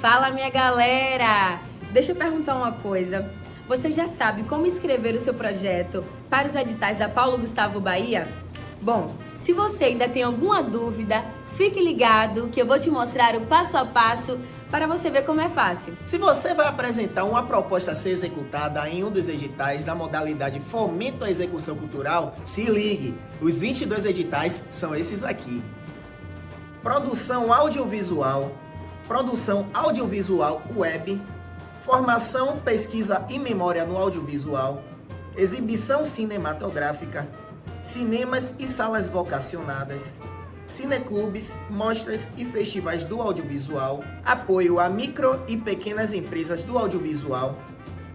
Fala, minha galera! Deixa eu perguntar uma coisa. Você já sabe como escrever o seu projeto para os editais da Paulo Gustavo Bahia? Bom, se você ainda tem alguma dúvida, fique ligado que eu vou te mostrar o passo a passo para você ver como é fácil. Se você vai apresentar uma proposta a ser executada em um dos editais da modalidade Fomento à Execução Cultural, se ligue, os 22 editais são esses aqui. Produção audiovisual web, formação, pesquisa e memória no audiovisual, exibição cinematográfica, cinemas e salas vocacionadas, cineclubes, mostras e festivais do audiovisual, apoio a micro e pequenas empresas do audiovisual,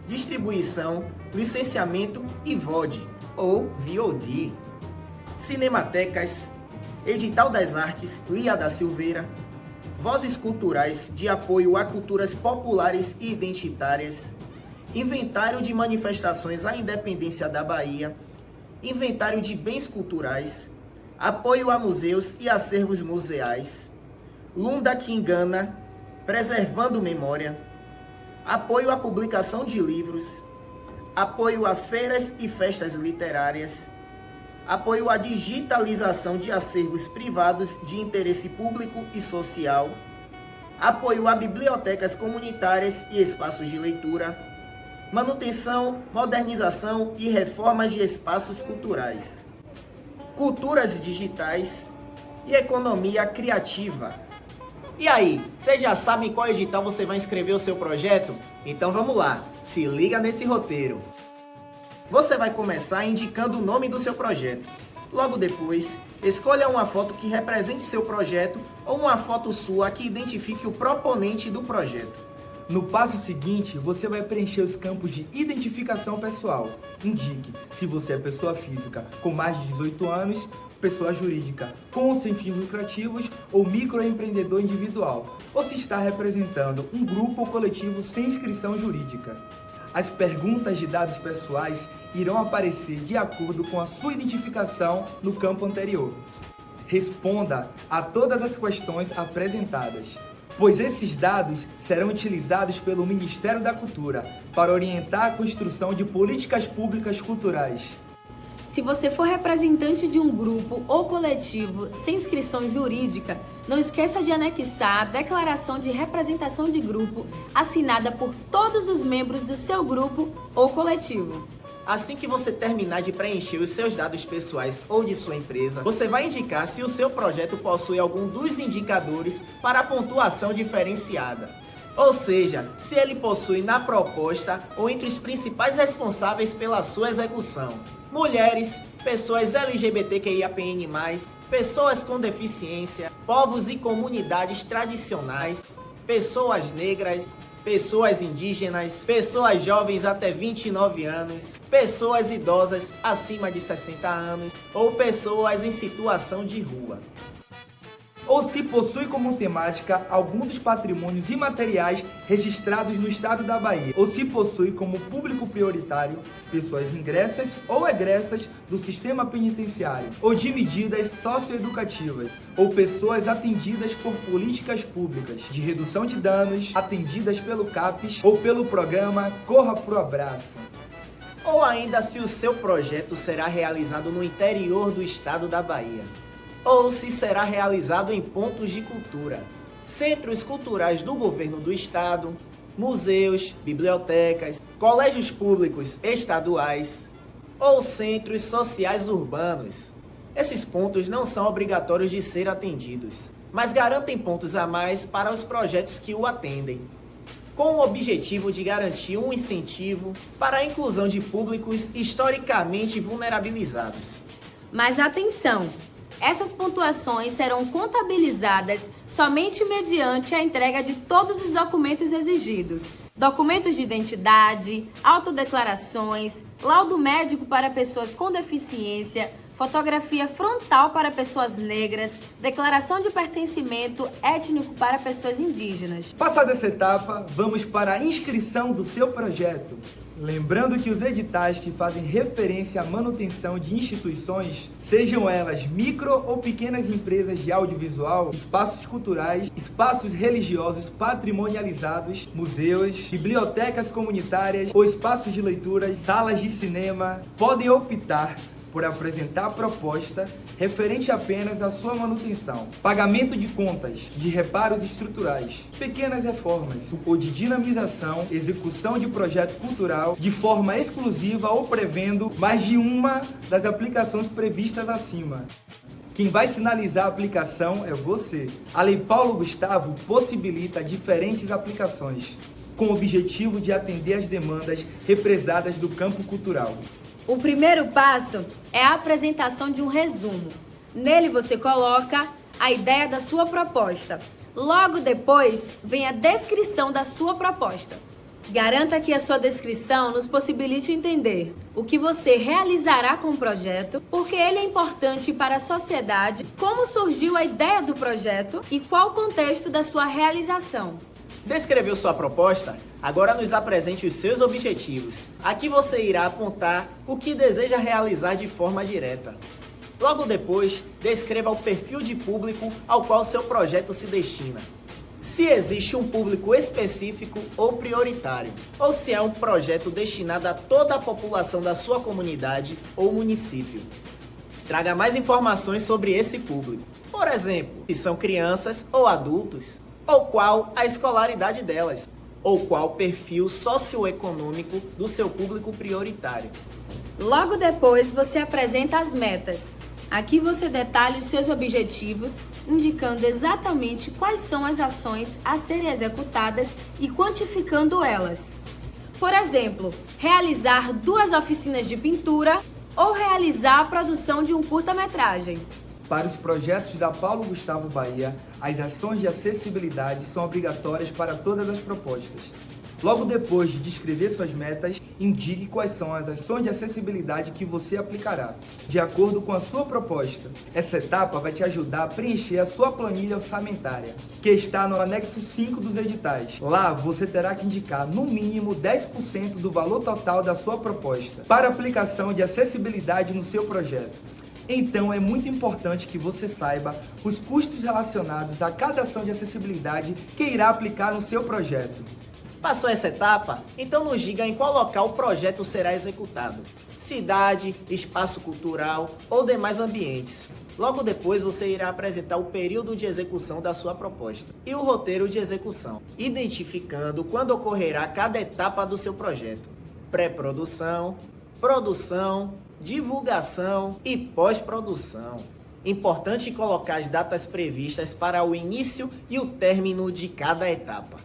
distribuição, licenciamento e VOD ou VOD, cinematecas, edital das artes Lia da Silveira, vozes culturais de apoio a culturas populares e identitárias, inventário de manifestações à independência da Bahia, inventário de bens culturais, apoio a museus e acervos museais, Lunda que engana, preservando memória, apoio à publicação de livros, apoio a feiras e festas literárias, apoio à digitalização de acervos privados de interesse público e social, apoio a bibliotecas comunitárias e espaços de leitura, manutenção, modernização e reformas de espaços culturais, culturas digitais e economia criativa. E aí, vocês já sabem qual edital você vai inscrever o seu projeto? Então vamos lá, se liga nesse roteiro. Você vai começar indicando o nome do seu projeto. Logo depois, escolha uma foto que represente seu projeto ou uma foto sua que identifique o proponente do projeto. No passo seguinte, você vai preencher os campos de identificação pessoal. Indique se você é pessoa física com mais de 18 anos, pessoa jurídica com ou sem fins lucrativos ou microempreendedor individual, ou se está representando um grupo ou coletivo sem inscrição jurídica. As perguntas de dados pessoais irão aparecer de acordo com a sua identificação no campo anterior. Responda a todas as questões apresentadas, pois esses dados serão utilizados pelo Ministério da Cultura para orientar a construção de políticas públicas culturais. Se você for representante de um grupo ou coletivo sem inscrição jurídica, não esqueça de anexar a declaração de representação de grupo assinada por todos os membros do seu grupo ou coletivo. Assim que você terminar de preencher os seus dados pessoais ou de sua empresa, você vai indicar se o seu projeto possui algum dos indicadores para a pontuação diferenciada. Ou seja, se ele possui na proposta ou entre os principais responsáveis pela sua execução: mulheres, pessoas LGBTQIAPN+, pessoas com deficiência, povos e comunidades tradicionais, pessoas negras, pessoas indígenas, pessoas jovens até 29 anos, pessoas idosas acima de 60 anos ou pessoas em situação de rua. Ou se possui como temática algum dos patrimônios imateriais registrados no estado da Bahia, ou se possui como público prioritário pessoas ingressas ou egressas do sistema penitenciário, ou de medidas socioeducativas, ou pessoas atendidas por políticas públicas de redução de danos, atendidas pelo CAPES ou pelo programa Corra Pro Abraço. Ou ainda se o seu projeto será realizado no interior do estado da Bahia, ou se será realizado em pontos de cultura, centros culturais do governo do estado, museus, bibliotecas, colégios públicos estaduais ou centros sociais urbanos. Esses pontos não são obrigatórios de ser atendidos, mas garantem pontos a mais para os projetos que o atendem, com o objetivo de garantir um incentivo para a inclusão de públicos historicamente vulnerabilizados. Mas atenção! Essas pontuações serão contabilizadas somente mediante a entrega de todos os documentos exigidos. Documentos de identidade, autodeclarações, laudo médico para pessoas com deficiência, fotografia frontal para pessoas negras, declaração de pertencimento étnico para pessoas indígenas. Passada essa etapa, vamos para a inscrição do seu projeto. Lembrando que os editais que fazem referência à manutenção de instituições, sejam elas micro ou pequenas empresas de audiovisual, espaços culturais, espaços religiosos patrimonializados, museus, bibliotecas comunitárias ou espaços de leituras, salas de cinema, podem optar por apresentar proposta referente apenas à sua manutenção, pagamento de contas, de reparos estruturais, pequenas reformas ou de dinamização, execução de projeto cultural de forma exclusiva ou prevendo mais de uma das aplicações previstas acima. Quem vai sinalizar a aplicação é você. A Lei Paulo Gustavo possibilita diferentes aplicações, com o objetivo de atender às demandas represadas do campo cultural. O primeiro passo é a apresentação de um resumo. Nele você coloca a ideia da sua proposta. Logo depois vem a descrição da sua proposta. Garanta que a sua descrição nos possibilite entender o que você realizará com o projeto, porque ele é importante para a sociedade, como surgiu a ideia do projeto e qual o contexto da sua realização. Descreveu sua proposta? Agora nos apresente os seus objetivos. Aqui você irá apontar o que deseja realizar de forma direta. Logo depois, descreva o perfil de público ao qual seu projeto se destina. Se existe um público específico ou prioritário, ou se é um projeto destinado a toda a população da sua comunidade ou município. Traga mais informações sobre esse público. Por exemplo, se são crianças ou adultos, ou qual a escolaridade delas, ou qual o perfil socioeconômico do seu público prioritário. Logo depois, você apresenta as metas. Aqui você detalha os seus objetivos, indicando exatamente quais são as ações a serem executadas e quantificando elas. Por exemplo, realizar 2 oficinas de pintura ou realizar a produção de um curta-metragem. Para os projetos da Paulo Gustavo Bahia, as ações de acessibilidade são obrigatórias para todas as propostas. Logo depois de descrever suas metas, indique quais são as ações de acessibilidade que você aplicará, de acordo com a sua proposta. Essa etapa vai te ajudar a preencher a sua planilha orçamentária, que está no anexo 5 dos editais. Lá você terá que indicar no mínimo 10% do valor total da sua proposta para aplicação de acessibilidade no seu projeto. Então é muito importante que você saiba os custos relacionados a cada ação de acessibilidade que irá aplicar no seu projeto. Passou essa etapa? Então nos diga em qual local o projeto será executado. Cidade, espaço cultural ou demais ambientes. Logo depois você irá apresentar o período de execução da sua proposta e o roteiro de execução, identificando quando ocorrerá cada etapa do seu projeto. Pré-produção, produção, divulgação e pós-produção. Importante colocar as datas previstas para o início e o término de cada etapa.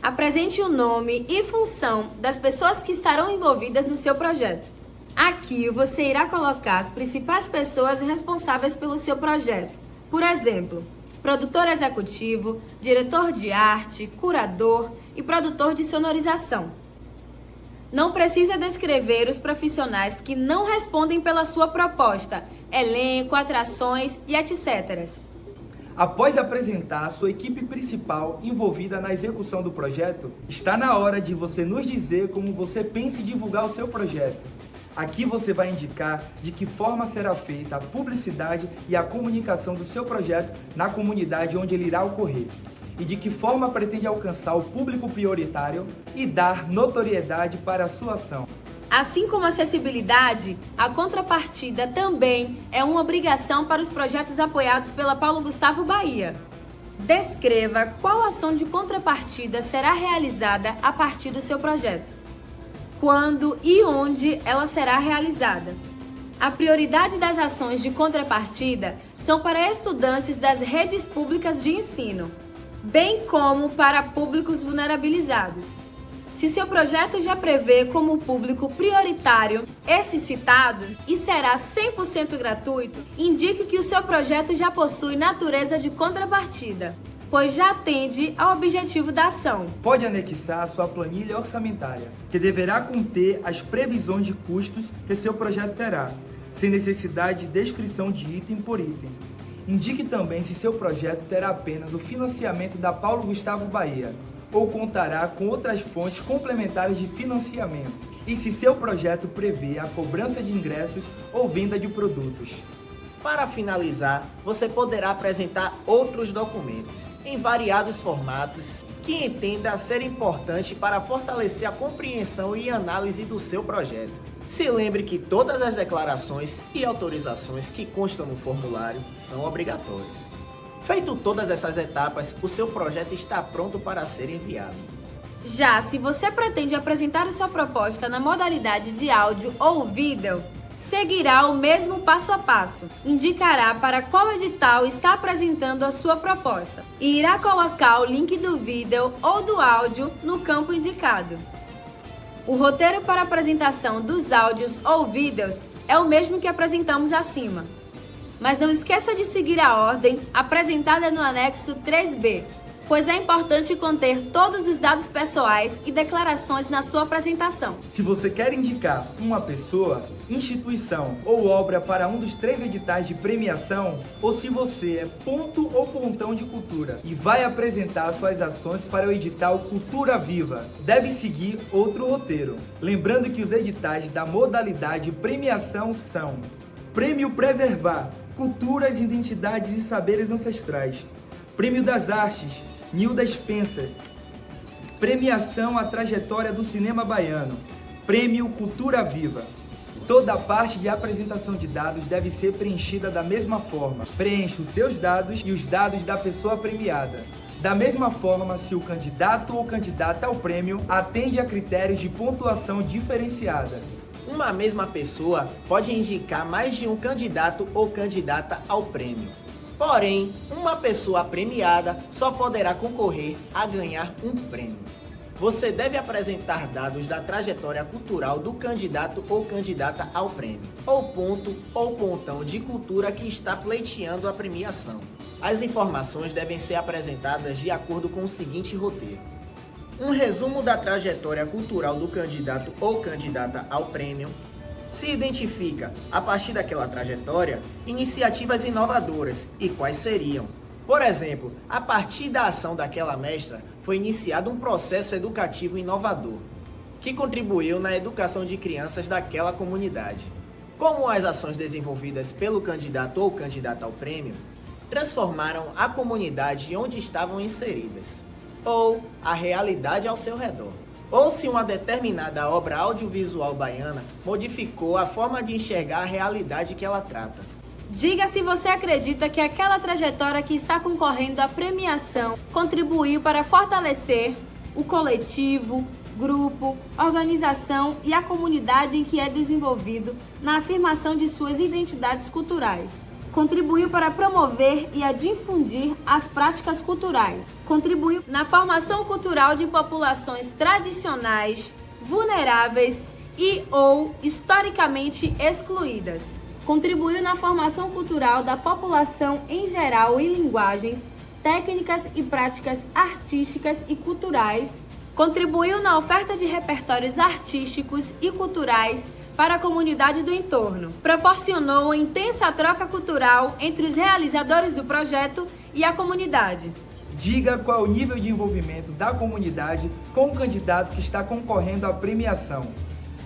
Apresente o nome e função das pessoas que estarão envolvidas no seu projeto. Aqui você irá colocar as principais pessoas responsáveis pelo seu projeto. Por exemplo, produtor executivo, diretor de arte, curador e produtor de sonorização. Não precisa descrever os profissionais que não respondem pela sua proposta, elenco, atrações e etc. Após apresentar a sua equipe principal envolvida na execução do projeto, está na hora de você nos dizer como você pensa em divulgar o seu projeto. Aqui você vai indicar de que forma será feita a publicidade e a comunicação do seu projeto na comunidade onde ele irá ocorrer, e de que forma pretende alcançar o público prioritário e dar notoriedade para a sua ação. Assim como a acessibilidade, a contrapartida também é uma obrigação para os projetos apoiados pela Paulo Gustavo Bahia. Descreva qual ação de contrapartida será realizada a partir do seu projeto, quando e onde ela será realizada. A prioridade das ações de contrapartida são para estudantes das redes públicas de ensino, bem como para públicos vulnerabilizados. Se seu projeto já prevê como público prioritário esses citados e será 100% gratuito, indique que o seu projeto já possui natureza de contrapartida, pois já atende ao objetivo da ação. Pode anexar a sua planilha orçamentária, que deverá conter as previsões de custos que seu projeto terá, sem necessidade de descrição de item por item. Indique também se seu projeto terá apenas o financiamento da Paulo Gustavo Bahia ou contará com outras fontes complementares de financiamento, e se seu projeto prevê a cobrança de ingressos ou venda de produtos. Para finalizar, você poderá apresentar outros documentos, em variados formatos, que entenda ser importante para fortalecer a compreensão e análise do seu projeto. Se lembre que todas as declarações e autorizações que constam no formulário são obrigatórias. Feito todas essas etapas, o seu projeto está pronto para ser enviado. Já se você pretende apresentar sua proposta na modalidade de áudio ou vídeo, seguirá o mesmo passo a passo. Indicará para qual edital está apresentando a sua proposta e irá colocar o link do vídeo ou do áudio no campo indicado. O roteiro para a apresentação dos áudios ou vídeos é o mesmo que apresentamos acima. Mas não esqueça de seguir a ordem apresentada no anexo 3B, pois é importante conter todos os dados pessoais e declarações na sua apresentação. Se você quer indicar uma pessoa, instituição ou obra para um dos 3 editais de premiação, ou se você é ponto ou pontão de cultura e vai apresentar suas ações para o edital Cultura Viva, deve seguir outro roteiro. Lembrando que os editais da modalidade premiação são: Prêmio Preservar Culturas, Identidades e Saberes Ancestrais, Prêmio das Artes Nilda Spencer, Premiação à Trajetória do Cinema Baiano, Prêmio Cultura Viva. Toda a parte de apresentação de dados deve ser preenchida da mesma forma. Preencha os seus dados e os dados da pessoa premiada. Da mesma forma, se o candidato ou candidata ao prêmio atende a critérios de pontuação diferenciada. Uma mesma pessoa pode indicar mais de um candidato ou candidata ao prêmio. Porém, uma pessoa premiada só poderá concorrer a ganhar um prêmio. Você deve apresentar dados da trajetória cultural do candidato ou candidata ao prêmio, ou ponto ou pontão de cultura que está pleiteando a premiação. As informações devem ser apresentadas de acordo com o seguinte roteiro: um resumo da trajetória cultural do candidato ou candidata ao prêmio. Se identifica, a partir daquela trajetória, iniciativas inovadoras e quais seriam. Por exemplo, a partir da ação daquela mestra, foi iniciado um processo educativo inovador, que contribuiu na educação de crianças daquela comunidade. Como as ações desenvolvidas pelo candidato ou candidata ao prêmio transformaram a comunidade onde estavam inseridas, ou a realidade ao seu redor. Ou se uma determinada obra audiovisual baiana modificou a forma de enxergar a realidade que ela trata. Diga se você acredita que aquela trajetória que está concorrendo à premiação contribuiu para fortalecer o coletivo, grupo, organização e a comunidade em que é desenvolvido na afirmação de suas identidades culturais. Contribuiu para promover e a difundir as práticas culturais. Contribuiu na formação cultural de populações tradicionais, vulneráveis e ou historicamente excluídas. Contribuiu na formação cultural da população em geral em linguagens, técnicas e práticas artísticas e culturais. Contribuiu na oferta de repertórios artísticos e culturais para a comunidade do entorno. Proporcionou intensa troca cultural entre os realizadores do projeto e a comunidade. Diga qual o nível de envolvimento da comunidade com o candidato que está concorrendo à premiação.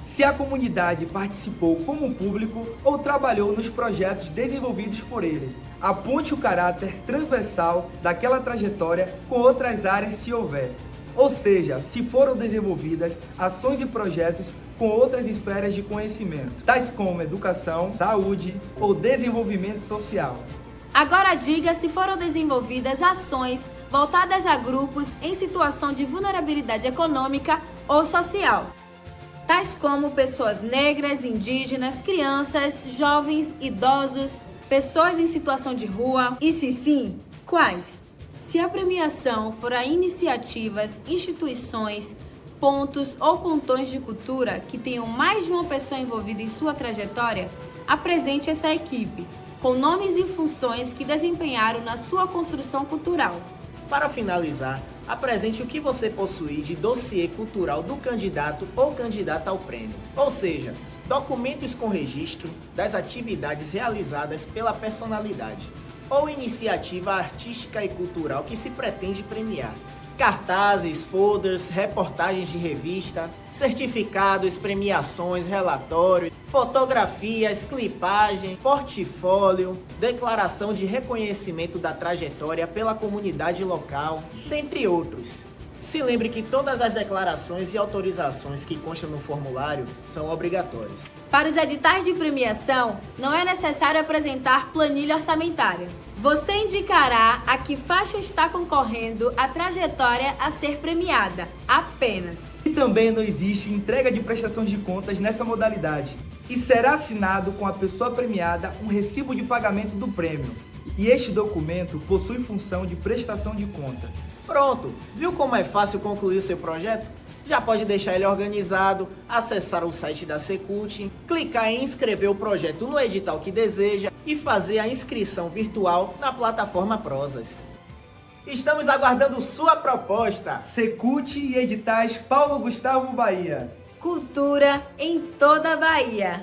Se a comunidade participou como público ou trabalhou nos projetos desenvolvidos por ele. Aponte o caráter transversal daquela trajetória com outras áreas se houver. Ou seja, se foram desenvolvidas ações e projetos com outras esferas de conhecimento, tais como educação, saúde ou desenvolvimento social. Agora diga se foram desenvolvidas ações voltadas a grupos em situação de vulnerabilidade econômica ou social, tais como pessoas negras, indígenas, crianças, jovens, idosos, pessoas em situação de rua, e se sim, quais? Se a premiação for a iniciativas, instituições, pontos ou pontões de cultura que tenham mais de uma pessoa envolvida em sua trajetória, apresente essa equipe, com nomes e funções que desempenharam na sua construção cultural. Para finalizar, apresente o que você possui de dossiê cultural do candidato ou candidata ao prêmio. Ou seja, documentos com registro das atividades realizadas pela personalidade ou iniciativa artística e cultural que se pretende premiar. Cartazes, folders, reportagens de revista, certificados, premiações, relatórios, fotografias, clipagem, portfólio, declaração de reconhecimento da trajetória pela comunidade local, dentre outros. Se lembre que todas as declarações e autorizações que constam no formulário são obrigatórias. Para os editais de premiação, não é necessário apresentar planilha orçamentária. Você indicará a que faixa está concorrendo a trajetória a ser premiada, apenas. E também não existe entrega de prestação de contas nessa modalidade. E será assinado com a pessoa premiada um recibo de pagamento do prêmio. E este documento possui função de prestação de conta. Pronto! Viu como é fácil concluir o seu projeto? Já pode deixar ele organizado, acessar o site da Secult, clicar em inscrever o projeto no edital que deseja e fazer a inscrição virtual na plataforma Prozas. Estamos aguardando sua proposta! Secult e editais Paulo Gustavo Bahia. Cultura em toda a Bahia.